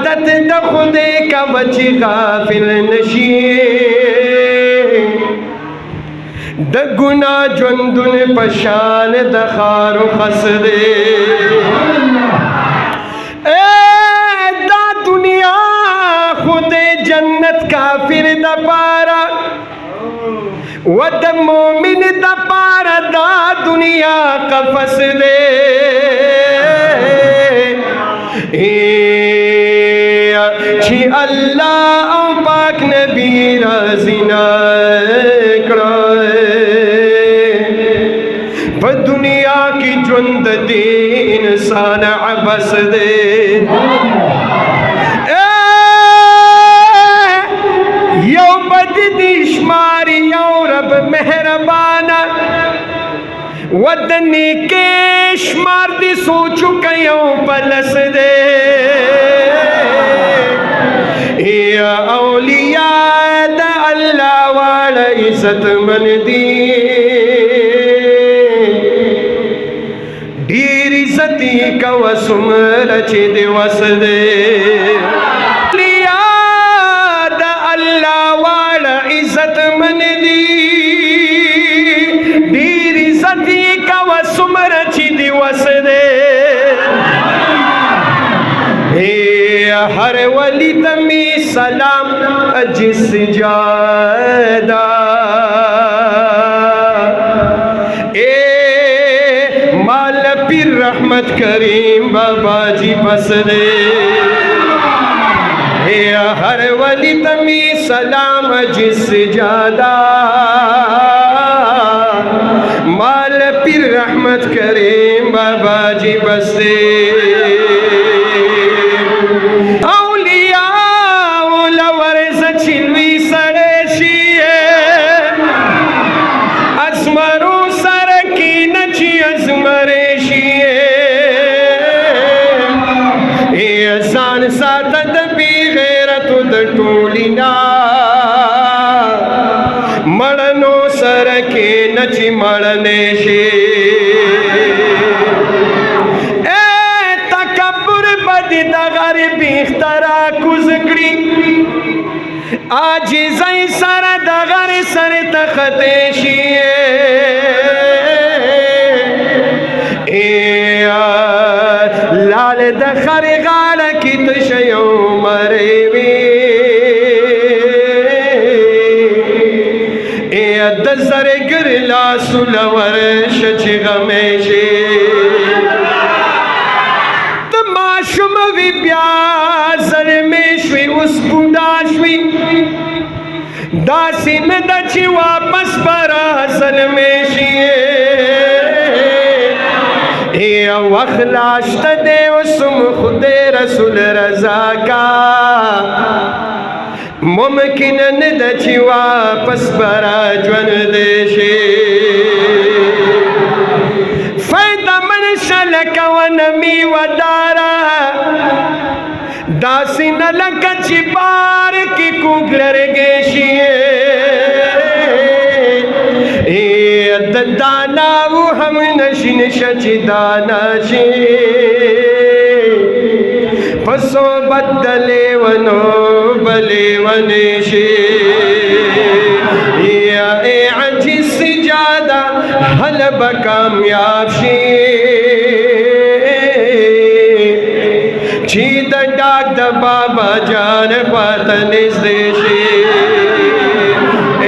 عادت د خدای کا بچی غافل نشی د گناہ جوندن پشان د خارو خس دے دا دنیا خود جنت کافر دا پارا و د مومن دا پارا دا دنیا قفس دے چی اللہ او پاک نبی راضی نکڑائے پا دنیا کی جند دی انسان عبس دے یو بد دیشماری یو رب مہربانا ودنی کے شمار دی سوچو کیوں پلس دے یا اولیاء دا اللہ والا عزت من دی ڈیر عزتی کا وسمر چی دی وس دے اولیاء دا اللہ والا عزت من دی ڈیر عزتی کا وسمر چی دی وس دے ہر ولی تمی سلام جس جادا اے مال پیر رحمت کریم بابا جی بس دے اے ہر ولی تمی سلام جس جادا مال پیر رحمت کریم بابا جی بس دے ساتد بی غیرت د ټولینا مړنو سره کې نچی مړنې شي اے تکبر بدی د غریب اخترا کوز کړي عاجزۍ سره د غر سره تخته شي لال د خر غاړه کې تشیو مری وی د زرګر لاس لور شچ غمیشي د ماشوم وی بیا زلمی شوی اوس بوډا شوی داسې نه ده چې واپس برا زلمی شي وخلاشت دے اسم خود رسول رضا کا ممکن ندہ چی واپس برا جون دے شے فیدہ من شلک و نمی و دارا داسی نلک چی بار کی کوگلر گیشی دانا وہ ہم نشین شچ دانا شی پسو بدلے ونو بلے ونشی یا اے عجیز سجادہ حلب کامیاب شی چی دا ڈاک دا بابا جان پاتنیز دے شی